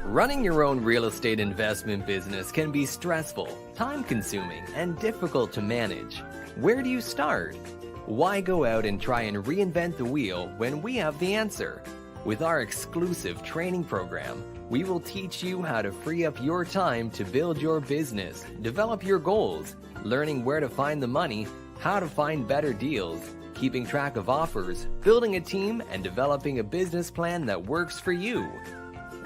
Running your own real estate investment business can be stressful, time-consuming, and difficult to manage. Where do you start? Why go out and try and reinvent the wheel when we have the answer? With our exclusive training program, we will teach you how to free up your time to build your business, develop your goals, learning where to find the money, how to find better deals, keeping track of offers, building a team, and developing a business plan that works for you.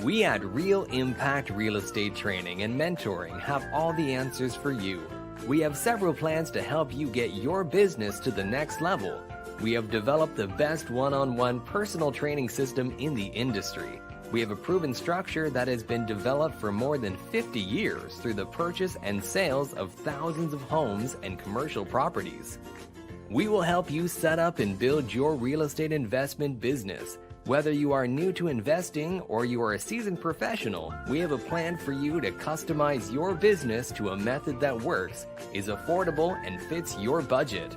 We at Real Impact Real Estate Training and Mentoring have all the answers for you. We have several plans to help you get your business to the next level. We have developed the best one-on-one personal training system in the industry. We have a proven structure that has been developed for more than 50 years through the purchase and sales of thousands of homes and commercial properties. We will help you set up and build your real estate investment business. Whether you are new to investing or you are a seasoned professional, we have a plan for you to customize your business to a method that works, is affordable, and fits your budget.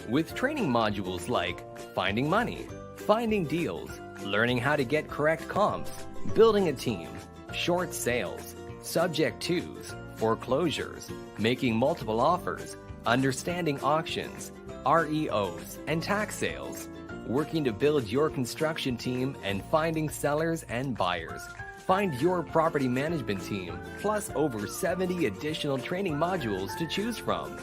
With training modules like finding money, finding deals, learning how to get correct comps, building a team, short sales, subject twos, foreclosures, making multiple offers, understanding auctions, REOs, and tax sales, working to build your construction team, and finding sellers and buyers. Find your property management team, plus over 70 additional training modules to choose from.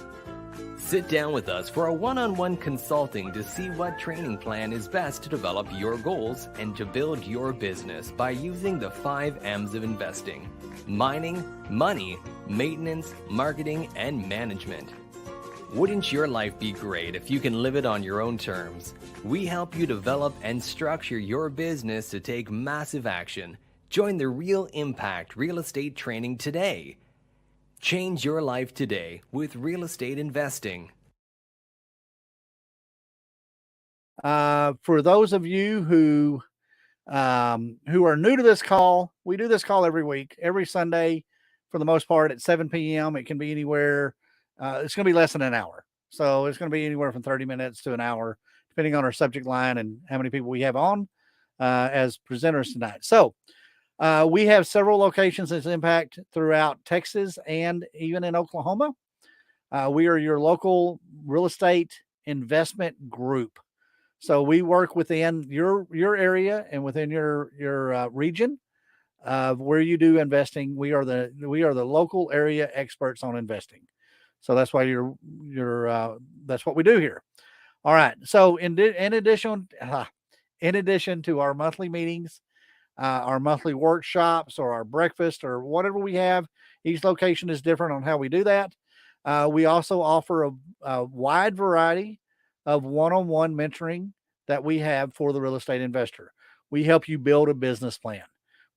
Sit down with us for a one-on-one consulting to see what training plan is best to develop your goals and to build your business by using the 5 M's of investing: mining, money, maintenance, marketing, and management. Wouldn't your life be great if you can live it on your own terms? We help you develop and structure your business to take massive action. Join the Real Impact Real Estate Training today. Change your life today with real estate investing. For those of you who are new to this call, we do this call every week, every Sunday, for the most part at 7 p.m. It can be anywhere. It's going to be less than an hour. So it's going to be anywhere from 30 minutes to an hour, depending on our subject line and how many people we have on as presenters tonight. So we have several locations as Impact throughout Texas and even in Oklahoma. We are your local real estate investment group. So we work within your area and within your region of where you do investing. We are the local area experts on investing. So that's why that's what we do here. All right. So in addition to our monthly meetings, our monthly workshops, or our breakfast, or whatever we have, each location is different on how we do that. We also offer a wide variety of one-on-one mentoring that we have for the real estate investor. We help you build a business plan.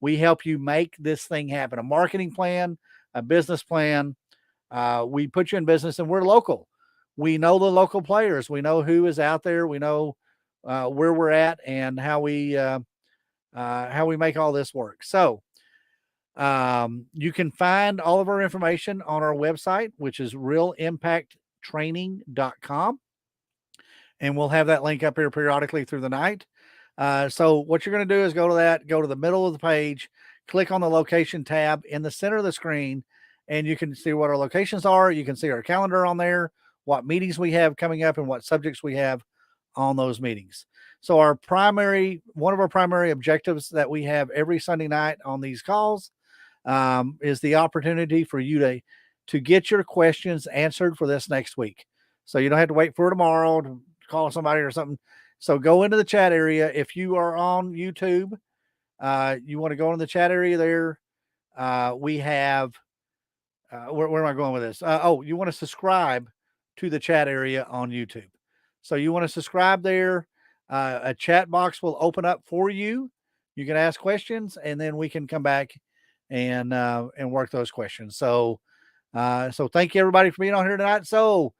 We help you make this thing happen, a marketing plan, a business plan. We put you in business, and we're local. We know the local players. We know who is out there. We know where we're at and how we make all this work. So you can find all of our information on our website, which is realimpacttraining.com. And we'll have that link up here periodically through the night. So what you're going to do is go to the middle of the page, click on the location tab in the center of the screen, and you can see what our locations are. You can see our calendar on there, what meetings we have coming up, and what subjects we have on those meetings. So one of our primary objectives that we have every Sunday night on these calls is the opportunity for you to get your questions answered for this next week. So you don't have to wait for tomorrow to call somebody or something. So go into the chat area. If you are on YouTube, you want to go into the chat area there. We have, where am I going with this? You want to subscribe to the chat area on YouTube. So you want to subscribe there. A chat box will open up for you. You can ask questions, and then we can come back and work those questions. So thank you everybody for being on here tonight. So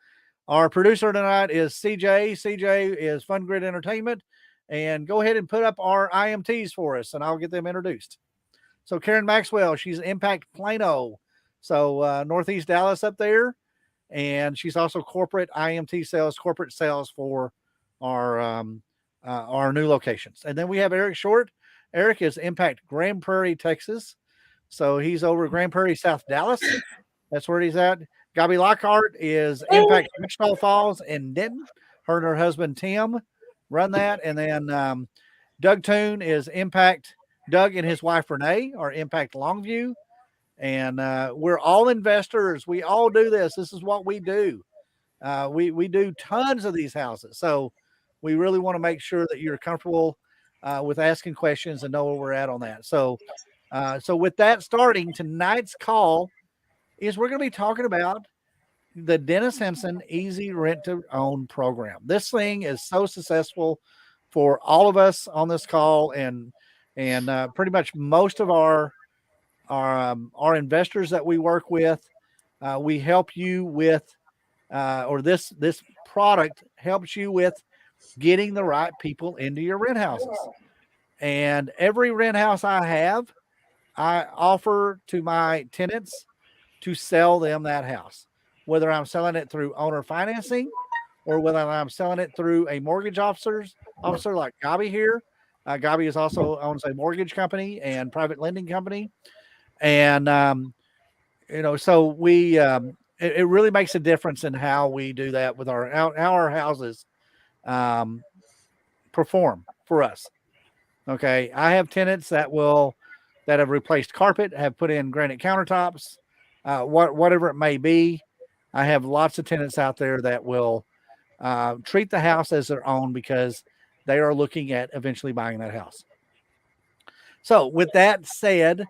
our producer tonight is CJ. CJ is Fun Grid Entertainment, and go ahead and put up our IMTs for us, and I'll get them introduced. So Karen Maxwell, she's Impact Plano. So Northeast Dallas up there. And she's also corporate IMT sales, corporate sales for our new locations. And then we have Eric Short. Eric is Impact Grand Prairie, Texas. So he's over Grand Prairie, South Dallas. That's where he's at. Gabi Lockhart is Impact Wichita Falls in Denton. Her and her husband Tim run that. And then Doug Toon is Impact. Doug and his wife Renee are Impact Longview. And we're all investors. We all do this. This is what we do. We do tons of these houses. So we really want to make sure that you're comfortable with asking questions and know where we're at on that. So with that starting, tonight's call is we're going to be talking about the Dennis Henson Easy Rent to Own program. This thing is so successful for all of us on this call, and pretty much most of our investors that we work with. We help you with, or this product helps you with getting the right people into your rent houses. And every rent house I have, I offer to my tenants to sell them that house, whether I'm selling it through owner financing or whether I'm selling it through a mortgage officer like Gabi here. Gabi is also owns a mortgage company and private lending company. And, so we, it really makes a difference in how we do that with how our houses perform for us. Okay. I have tenants that have replaced carpet, have put in granite countertops, whatever it may be. I have lots of tenants out there that will treat the house as their own because they are looking at eventually buying that house. So with that said,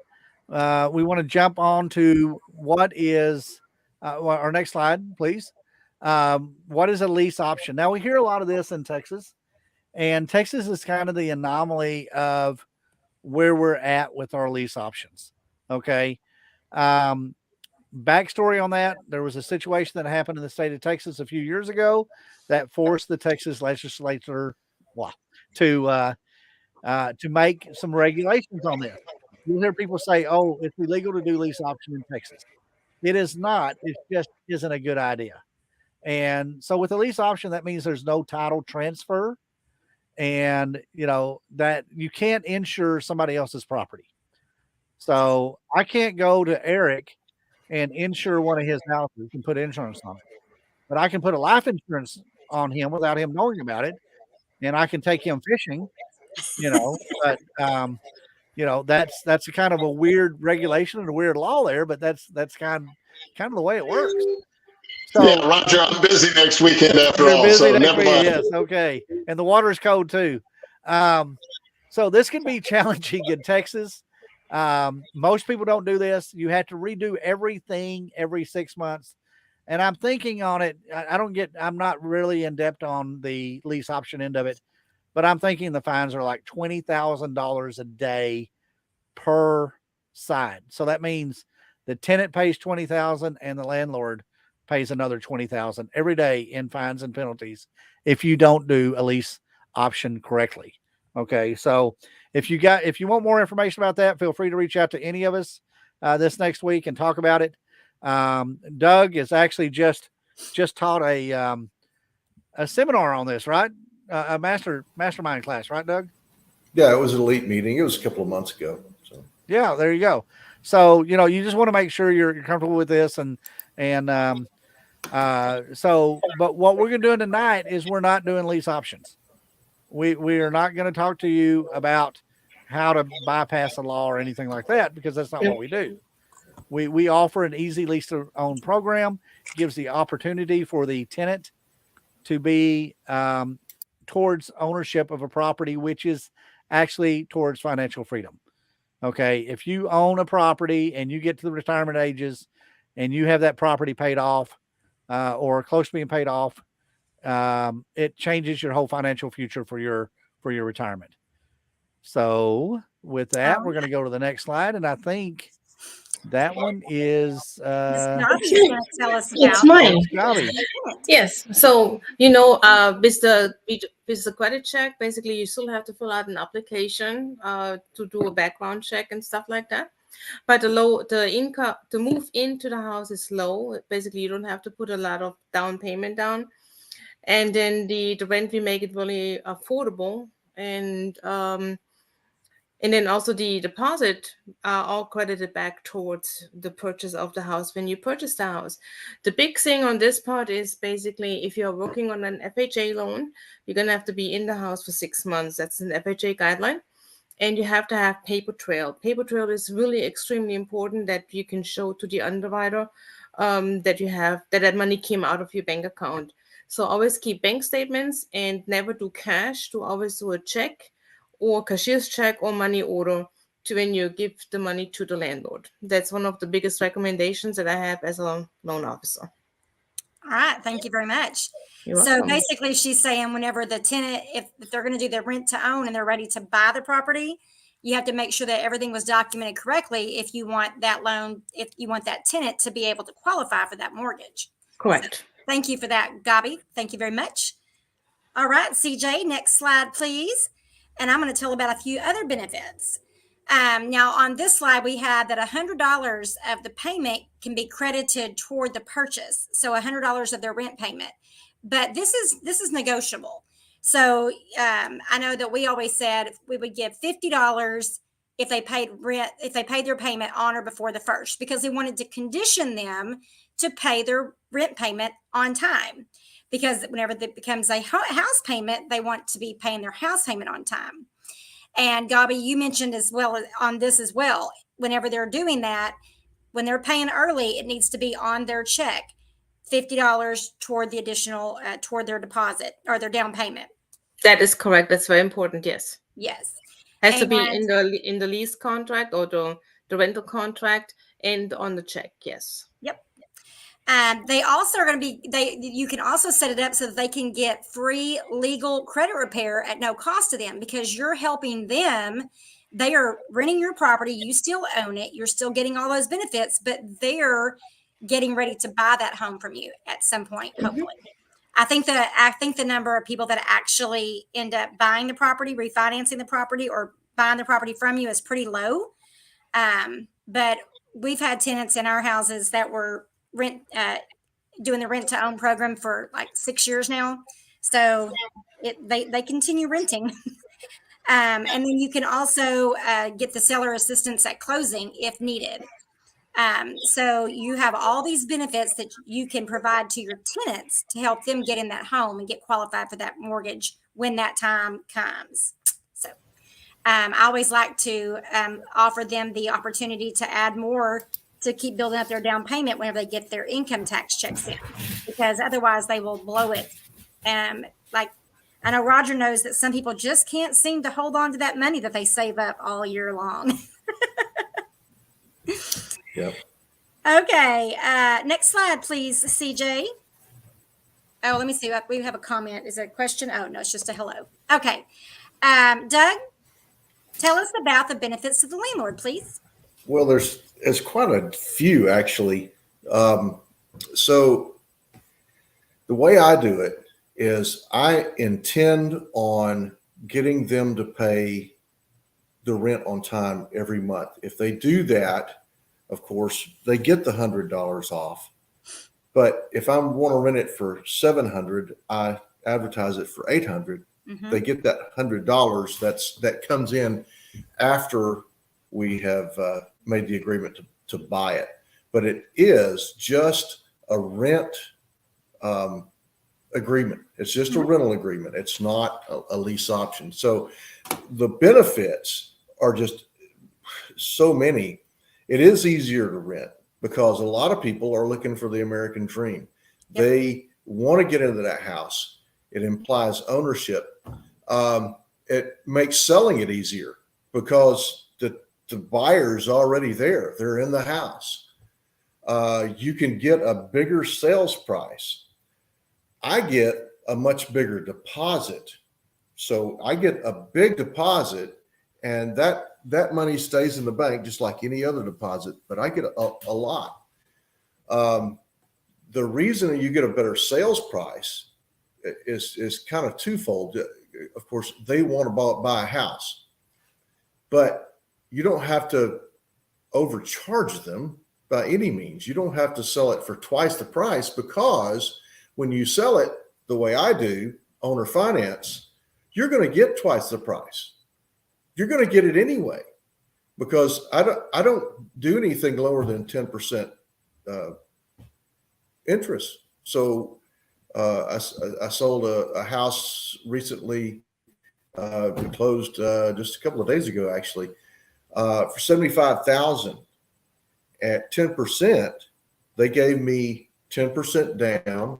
we want to jump on to what is our next slide, please. What is a lease option? Now we hear a lot of this in Texas, and Texas is kind of the anomaly of where we're at with our lease options. Okay. Backstory on that. There was a situation that happened in the state of Texas a few years ago that forced the Texas legislature to make some regulations on this. You'll hear people say, oh, it's illegal to do lease option in Texas. It is not. It just isn't a good idea. And so with a lease option, that means there's no title transfer, and that you can't insure somebody else's property. So I can't go to Eric and insure one of his houses and put insurance on it, but I can put a life insurance on him without him knowing about it, and I can take him fishing. But that's a kind of a weird regulation and a weird law there, but that's kind of the way it works. So, yeah, Roger, I'm busy next weekend after all, so never mind. Yes, okay. And the water is cold too. So this can be challenging in Texas. Most people don't do this. You have to redo everything every 6 months. And I'm thinking on it, I'm not really in depth on the lease option end of it, but I'm thinking the fines are like $20,000 a day per side. So that means the tenant pays $20,000 and the landlord pays another $20,000 every day in fines and penalties if you don't do a lease option correctly. Okay. So if you want more information about that, feel free to reach out to any of us this next week and talk about it. Doug is actually just taught a seminar on this, right? A mastermind class, right, Doug? Yeah, it was an elite meeting. It was a couple of months ago. So yeah, there you go. So you just want to make sure you're comfortable with this, but what we're doing tonight is we're not doing lease options. We are not going to talk to you about how to bypass the law or anything like that, because that's not what we do. We offer an easy lease to own program, gives the opportunity for the tenant to be towards ownership of a property, which is actually towards financial freedom. Okay. If you own a property and you get to the retirement ages and you have that property paid off or close to being paid off, it changes your whole financial future for your retirement. So with that, we're going to go to the next slide. And I think that one is it's mine. Yes. So with the credit check, basically you still have to fill out an application to do a background check and stuff like that. But the income to move into the house is low. Basically, you don't have to put a lot of down payment down, and then the rent, we make it really affordable. And And then also the deposit are all credited back towards the purchase of the house when you purchase the house. The big thing on this part is basically if you're working on an FHA loan, you're going to have to be in the house for 6 months. That's an FHA guideline. And you have to have paper trail. Paper trail is really extremely important that you can show to the underwriter that you have that money came out of your bank account. So always keep bank statements and never do cash. Always do a check or cashier's check or money order to when you give the money to the landlord. That's one of the biggest recommendations that I have as a loan officer. All right. Thank you very much. You're so welcome. Basically she's saying whenever the tenant, if they're going to do the rent to own and they're ready to buy the property, you have to make sure that everything was documented correctly if you want that loan, if you want that tenant to be able to qualify for that mortgage. Correct. So thank you for that, Gabi. Thank you very much. All right, CJ, next slide, please. And I'm going to tell about a few other benefits. Now on this slide, we have that $100 of the payment can be credited toward the purchase. So $100 of their rent payment, but this is negotiable. So I know that we always said we would give $50 if they paid rent, if they paid their payment on or before the 1st, because we wanted to condition them to pay their rent payment on time. Because whenever it becomes a house payment, they want to be paying their house payment on time. And Gabi, you mentioned as well on this as well, whenever they're doing that, when they're paying early, it needs to be on their check, $50 toward the additional, toward their deposit or their down payment. That is correct. That's very important. Yes. Yes. Has to be in the lease contract or the rental contract and on the check. Yes. Yep. They also are going to be, you can also set it up so that they can get free legal credit repair at no cost to them, because you're helping them. They are renting your property. You still own it. You're still getting all those benefits, but they're getting ready to buy that home from you at some point, hopefully. I think the number of people that actually end up buying the property, refinancing the property, or buying the property from you is pretty low. But we've had tenants in our houses that were doing the rent to own program for like 6 years now. So they continue renting. And then you can also get the seller assistance at closing if needed. So you have all these benefits that you can provide to your tenants to help them get in that home and get qualified for that mortgage when that time comes. So I always like to offer them the opportunity to add more to keep building up their down payment whenever they get their income tax checks in, because otherwise they will blow it. Like I know Roger knows that some people just can't seem to hold on to that money that they save up all year long. Yep. Okay. Next slide, please, CJ. Oh, let me see. We have a comment. Is it a question? Oh, no, it's just a hello. Okay. Doug, tell us about the benefits of the landlord, please. Well, there's quite a few, actually. So the way I do it is I intend on getting them to pay the rent on time every month. If they do that, of course, they get the $100 off. But if I want to rent it for $700, I advertise it for $800. Mm-hmm. They get that $100 that comes in after we have made the agreement to buy it. But it is just a rent agreement. It's just a rental agreement. It's not a lease option. So the benefits are just so many. It is easier to rent because a lot of people are looking for the American dream. Yep. They want to get into that house. It implies ownership. It makes selling it easier because the buyer's already there. They're in the house. You can get a bigger sales price. I get a much bigger deposit. So I get a big deposit, and that money stays in the bank just like any other deposit, but I get a lot. The reason you get a better sales price is kind of twofold. Of course, they want to buy a house, but you don't have to overcharge them by any means. You don't have to sell it for twice the price, because when you sell it the way I do, owner finance, you're going to get twice the price. you're going to get it anyway, because I don't do anything lower than 10% interest. So I sold a house recently. We closed just a couple of days ago, actually, for $75,000 at 10%. They gave me 10% down.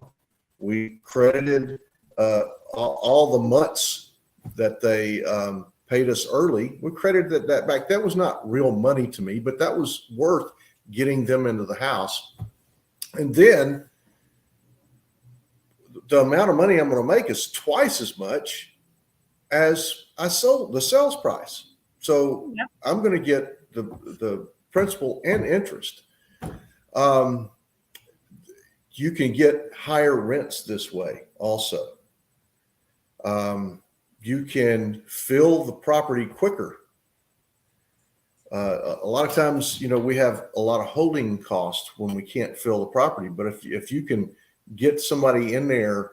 We credited all the months that they paid us early. We credited that back. That was not real money to me, but that was worth getting them into the house. And then the amount of money I'm going to make is twice as much as I sold the sales price. So yep. I'm going to get the principal and interest. You can get higher rents this way also. You can fill the property quicker. A lot of times, we have a lot of holding costs when we can't fill the property. But if you can get somebody in there,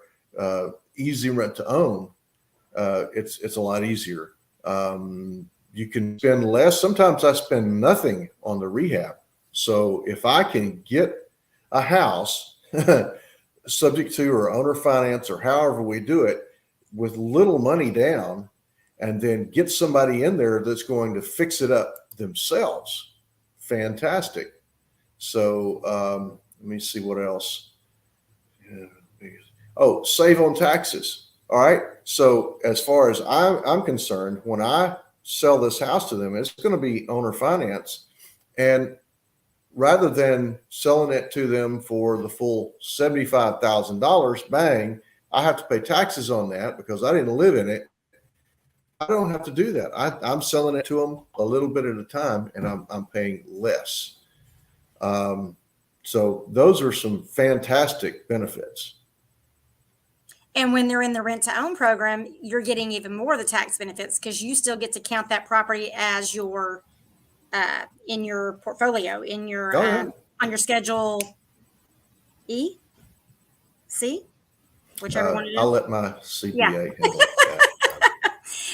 easy rent to own, it's a lot easier. You can spend less. Sometimes I spend nothing on the rehab. So if I can get a house subject to or owner finance or however we do it with little money down, and then get somebody in there that's going to fix it up themselves, fantastic. So let me see what else. Oh, save on taxes. All right. So as far as I'm concerned, when I sell this house to them, it's going to be owner finance. And rather than selling it to them for the full $75,000, bang, I have to pay taxes on that because I didn't live in it. I don't have to do that. I'm selling it to them a little bit at a time, and I'm paying less. So those are some fantastic benefits. And when they're in the rent to own program, you're getting even more of the tax benefits because you still get to count that property as your in your portfolio, in your on your Schedule E, C, whichever one it is. I'll let my CPA handle that.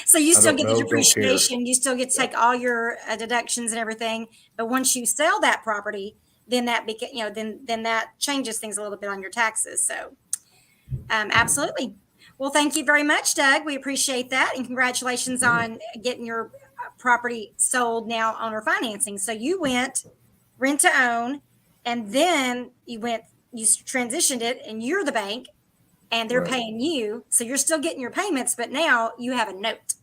So you still get the depreciation, you still get to take all your deductions and everything. But once you sell that property, then that then that changes things a little bit on your taxes. So absolutely. Well, thank you very much, Doug. We appreciate that, and congratulations on getting your property sold now, owner financing. So you went rent to own, and then you transitioned it, and you're the bank, and they're paying you. So you're still getting your payments, but now you have a note.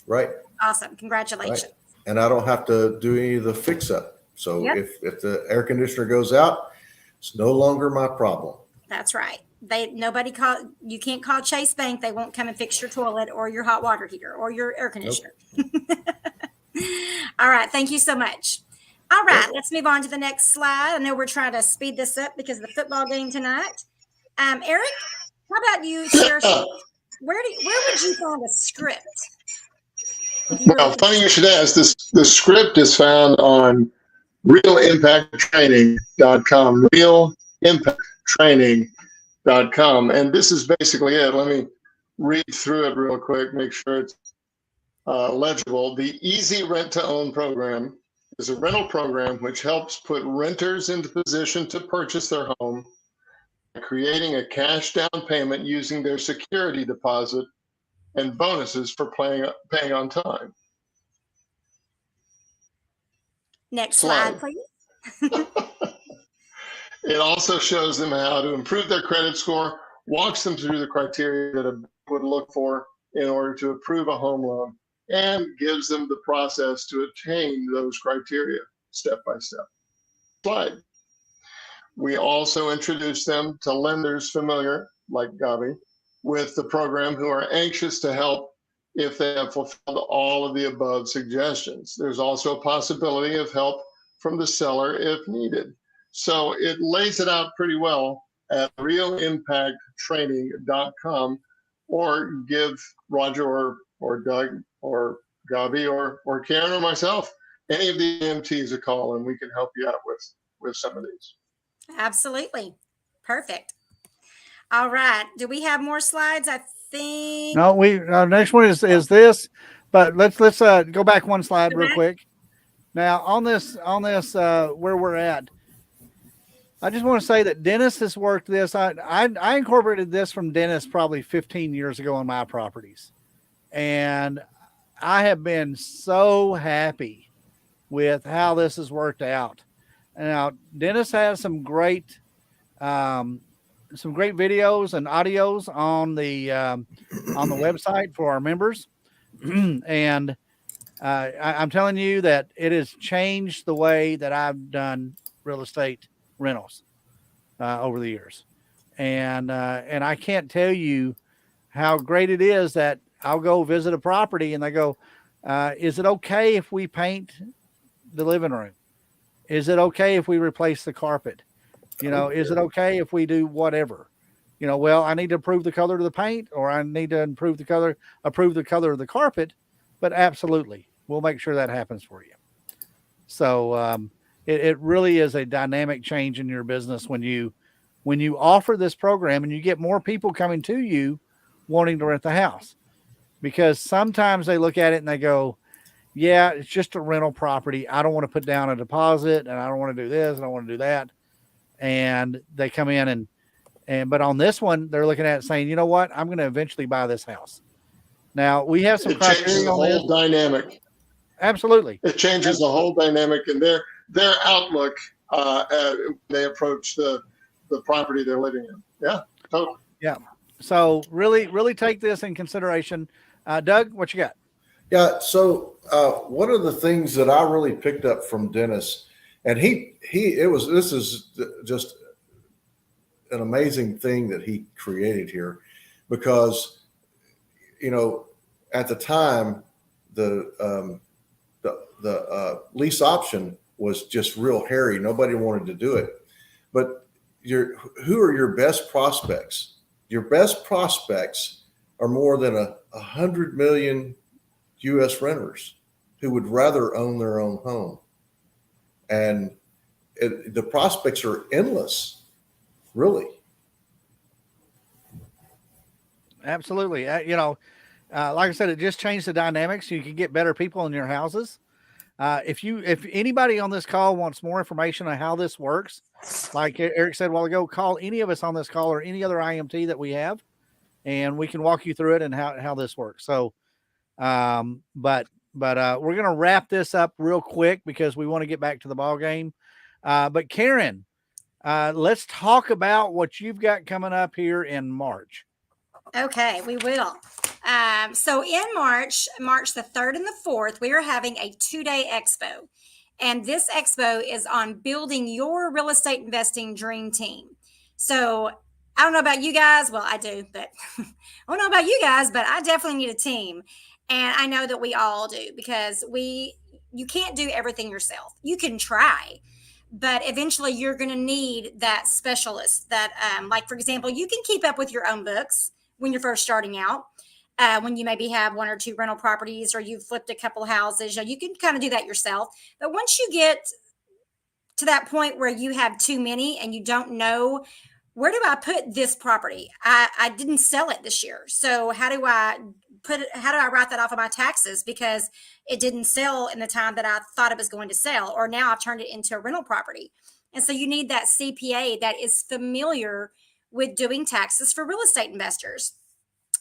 Right. Awesome. Congratulations. Right. And I don't have to do any of the fix up. So if the air conditioner goes out, it's no longer my problem. That's right. You can't call Chase Bank. They won't come and fix your toilet or your hot water heater or your air conditioner. Nope. All right. Thank you so much. All right. Let's move on to the next slide. I know we're trying to speed this up because of the football game tonight. Eric, how about you share where would you find a script? Well, funny you should ask. The script is found on realimpacttraining.com, realimpacttraining.com. And this is basically it. Let me read through it real quick, make sure it's legible. The Easy Rent to Own program is a rental program which helps put renters into position to purchase their home by creating a cash down payment using their security deposit and bonuses for paying on time. Next slide, please. It also shows them how to improve their credit score, walks them through the criteria that a bank would look for in order to approve a home loan, and gives them the process to attain those criteria step by step. Slide. We also introduce them to lenders familiar, like Gabi, with the program who are anxious to help if they have fulfilled all of the above suggestions. There's also a possibility of help from the seller if needed. So it lays it out pretty well at realimpacttraining.com, or give Roger or Doug or Gabi or Karen or myself, any of the IMTs a call, and we can help you out with some of these. Absolutely. Perfect. All right. Do we have more slides? I think. No, next one is this. But let's go back one slide real quick. Now on this where we're at, I just want to say that Dennis has worked this. I incorporated this from Dennis probably 15 years ago on my properties, and I have been so happy with how this has worked out. Now Dennis has some great videos and audios on the website for our members, and I'm telling you that it has changed the way that I've done real estate rentals over the years, and I can't tell you how great it is that I'll go visit a property and they go, is it okay if we paint the living room? Is it okay if we replace the carpet? Is it okay if we do whatever? Well, I need to approve the color of the paint, or I need to approve the color of the carpet, but absolutely, we'll make sure that happens for you. So it really is a dynamic change in your business when you offer this program and you get more people coming to you wanting to rent the house, because sometimes they look at it and they go, yeah, it's just a rental property. I don't want to put down a deposit, and I don't want to do this, and I don't want to do that. And they come in but on this one, they're looking at it saying, you know what, I'm going to eventually buy this house. Now we have some criteria. It changes the whole dynamic. Absolutely. It changes the whole dynamic and their outlook when they approach the property they're living in. Yeah, totally. Yeah. So really take this in consideration. Doug, what you got? Yeah. So one of the things that I really picked up from Dennis, and this is just an amazing thing that he created here, because, at the time, the lease option was just real hairy. Nobody wanted to do it. But who are your best prospects? Your best prospects are more than 100 million U.S. renters who would rather own their own home. And the prospects are endless, really. Absolutely. Like I said, it just changed the dynamics. You can get better people in your houses. If anybody on this call wants more information on how this works, like Eric said a while ago, call any of us on this call or any other IMT that we have, and we can walk you through it and how this works. So, but we're going to wrap this up real quick because we want to get back to the ball game. But Karen, let's talk about what you've got coming up here in March. Okay, we will. So in March the 3rd and the 4th, we are having a 2-day expo. And this expo is on building your real estate investing dream team. So I don't know about you guys. Well, I do, but I don't know about you guys, but I definitely need a team. And I know that we all do, because you can't do everything yourself. You can try, but eventually you're going to need that specialist that, like, for example, you can keep up with your own books when you're first starting out. When you maybe have 1 or 2 rental properties, or you've flipped a couple houses, you can kind of do that yourself. But once you get to that point where you have too many and you don't know, where do I put this property? I didn't sell it this year. So how do I write that off of my taxes because it didn't sell in the time that I thought it was going to sell, or now I've turned it into a rental property. And so you need that CPA that is familiar with doing taxes for real estate investors.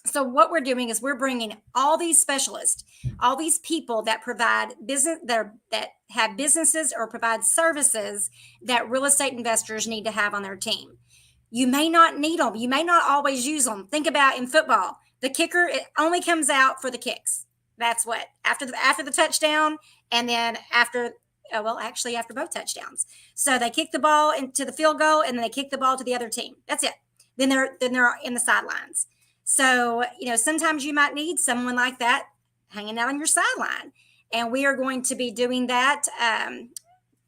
So what we're doing is we're bringing all these specialists, all these people that provide business, that have businesses or provide services that real estate investors need to have on their team. You may not need them. You may not always use them. Think about in football, the kicker, it only comes out for the kicks. That's what, after the touchdown, and then after both touchdowns. So they kick the ball into the field goal, and then they kick the ball to the other team. That's it. Then they're in the sidelines. So, sometimes you might need someone like that hanging out on your sideline. And we are going to be doing that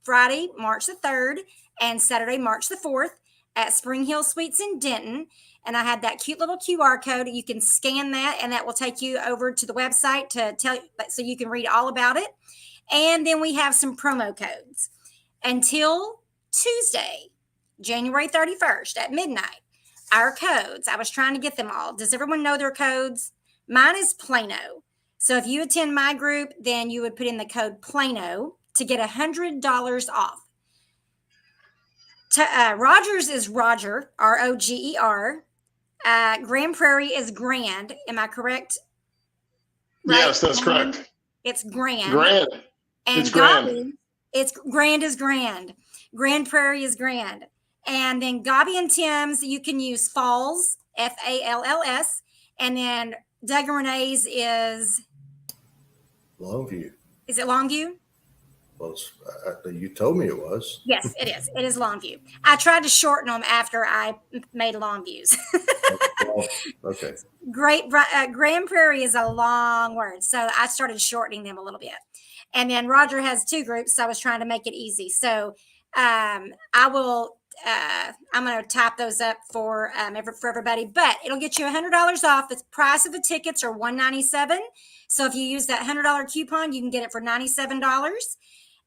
Friday, March the 3rd, and Saturday, March the 4th at Spring Hill Suites in Denton. And I had that cute little QR code. You can scan that, and that will take you over to the website to tell you, so you can read all about it. And then we have some promo codes until Tuesday, January 31st at midnight. Our codes, I was trying to get them all. Does everyone know their codes? Mine is Plano. So if you attend my group, then you would put in the code Plano to get $100 off. Rogers is Roger, Roger. Grand Prairie is Grand. Am I correct? Right? Yes, that's correct. It's Grand. Grand. And it's Grand. Gabi, it's Grand is Grand. Grand Prairie is Grand. And then Gabi and Tim's, you can use Falls, Falls. And then Doug and Renee's is Longview. Is it Longview? Well, you told me it was. Yes, it is. It is Longview. I tried to shorten them after I made Longviews. Okay. Grand Prairie is a long word, so I started shortening them a little bit. And then Roger has 2 groups, so I was trying to make it easy. So I'm going to type those up for everybody, but it'll get you $100 off. The price of the tickets are $197. So if you use that $100 coupon, you can get it for $97.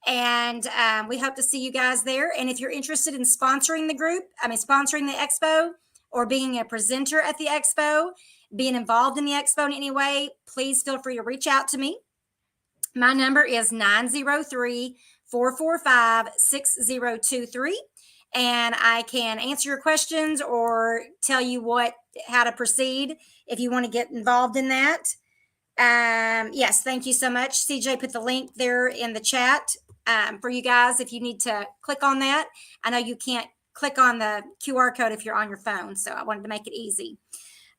And we hope to see you guys there. And if you're interested in sponsoring the expo, or being a presenter at the expo, being involved in the expo in any way, please feel free to reach out to me. My number is 903-445-6023. And I can answer your questions or tell you how to proceed if you want to get involved in that. Yes, thank you so much. CJ put the link there in the chat for you guys if you need to click on that. I know you can't click on the QR code if you're on your phone, so I wanted to make it easy.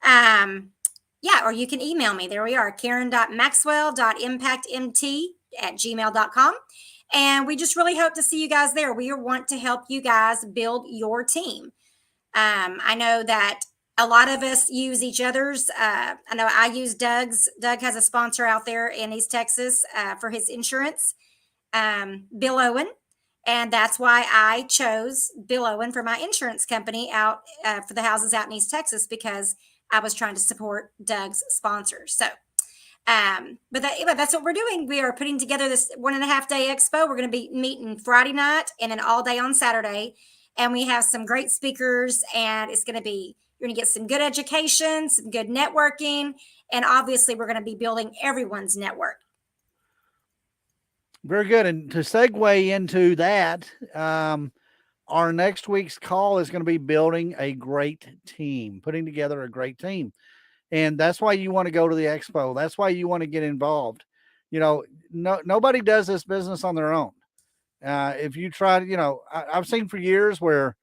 Or you can email me. There we are, karen.maxwell.impactmt@gmail.com. And we just really hope to see you guys there. We want to help you guys build your team. I know that a lot of us use each other's. I know I use Doug's. Doug has a sponsor out there in East Texas for his insurance, Bill Owen. And that's why I chose Bill Owen for my insurance company out for the houses out in East Texas, because I was trying to support Doug's sponsors. So, but that's what we're doing. We are putting together this 1.5 day expo. We're going to be meeting Friday night and then all day on Saturday. And we have some great speakers, and you're going to get some good education, some good networking. And obviously we're going to be building everyone's network. Very good. And to segue into that, our next week's call is going to be building a great team, putting together a great team. And that's why you want to go to the expo. That's why you want to get involved. Nobody does this business on their own. If you try to, I've seen for years where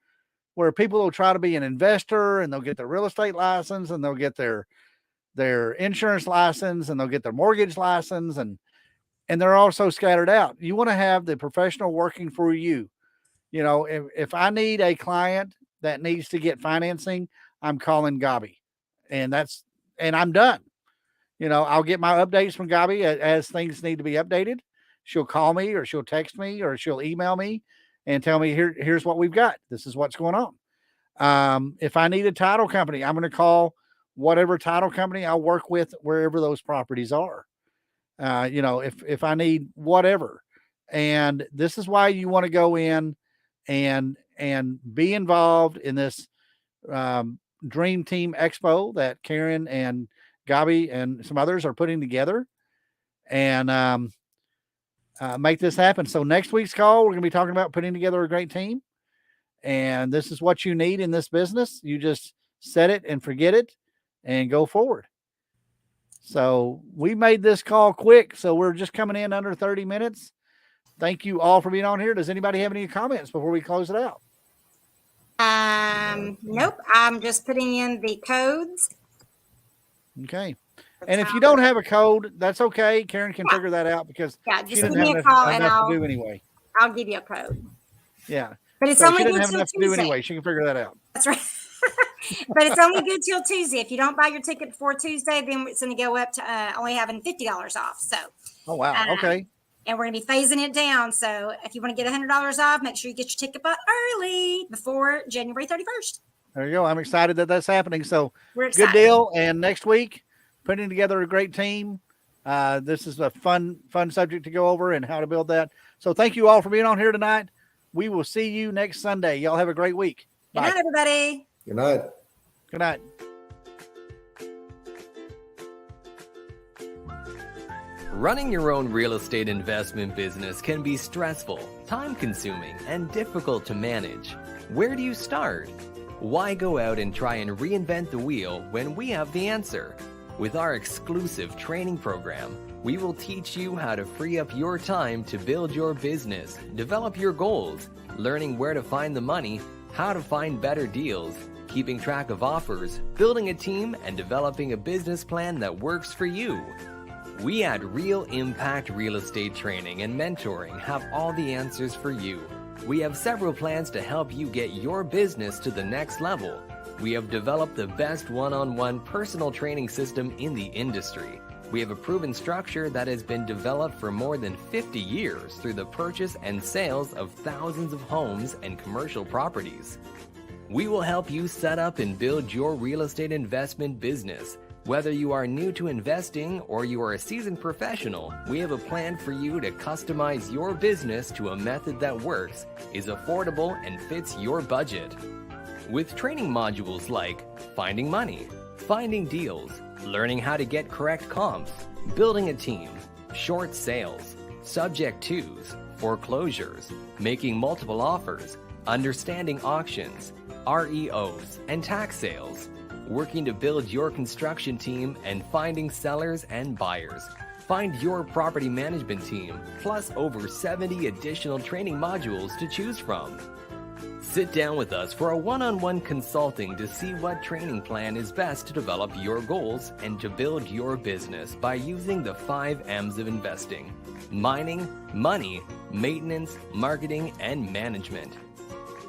people will try to be an investor, and they'll get their real estate license, and they'll get their insurance license, and they'll get their mortgage license, and they're all so scattered out. You want to have the professional working for you. If I need a client that needs to get financing, I'm calling Gabi, and I'm done. I'll get my updates from Gabi as things need to be updated. She'll call me, or she'll text me, or she'll email me and tell me, here's what we've got. This is what's going on. If I need a title company, I'm going to call whatever title company I work with wherever those properties are. If I need whatever. And this is why you want to go in and be involved in this Dream Team Expo that Karen and Gabi and some others are putting together, and make this happen. So next week's call, we're going to be talking about putting together a great team. And this is what you need in this business. You just set it and forget it and go forward. So we made this call quick. So we're just coming in under 30 minutes. Thank you all for being on here. Does anybody have any comments before we close it out? Nope. I'm just putting in the codes. Okay. And if you don't have a code, that's okay. Karen can figure that out, because just give me a call and I'll do anyway. I'll give you a code. Yeah. But it's only she good doesn't have till enough Tuesday. to do anyway. She can figure that out. That's right. But it's only good till Tuesday. If you don't buy your ticket before Tuesday, then it's going to go up to only having $50 off. So. Oh, wow. Okay. And we're going to be phasing it down. So if you want to get $100 off, make sure you get your ticket bought early before January 31st. There you go. I'm excited that that's happening. So we're excited. Good deal. And next week, putting together a great team. This is a fun subject to go over and how to build that. So thank you all for being on here tonight. We will see you next Sunday. Y'all have a great week. Good night, everybody. Good night. Good night. Running your own real estate investment business can be stressful, time-consuming, and difficult to manage. Where do you start? Why go out and try and reinvent the wheel when we have the answer? With our exclusive training program, we will teach you how to free up your time to build your business, develop your goals, learning where to find the money, how to find better deals, keeping track of offers, building a team, and developing a business plan that works for you. We at Real Impact Real Estate Training and Mentoring have all the answers for you. We have several plans to help you get your business to the next level. We have developed the best one-on-one personal training system in the industry. We have a proven structure that has been developed for more than 50 years through the purchase and sales of thousands of homes and commercial properties. We will help you set up and build your real estate investment business. Whether you are new to investing or you are a seasoned professional, we have a plan for you to customize your business to a method that works, is affordable, and fits your budget. With training modules like finding money, finding deals, learning how to get correct comps, building a team, short sales, subject twos, foreclosures, making multiple offers, understanding auctions, REOs, and tax sales, working to build your construction team, and finding sellers and buyers. Find your property management team, plus over 70 additional training modules to choose from. Sit down with us for a one-on-one consulting to see what training plan is best to develop your goals and to build your business by using the 5 M's of investing: mining, money, maintenance, marketing, and management.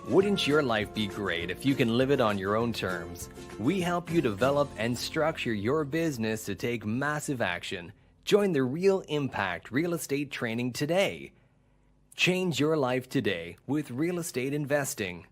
Wouldn't your life be great if you can live it on your own terms? We help you develop and structure your business to take massive action. Join the Real Impact Real Estate Training today. Change your life today with real estate investing.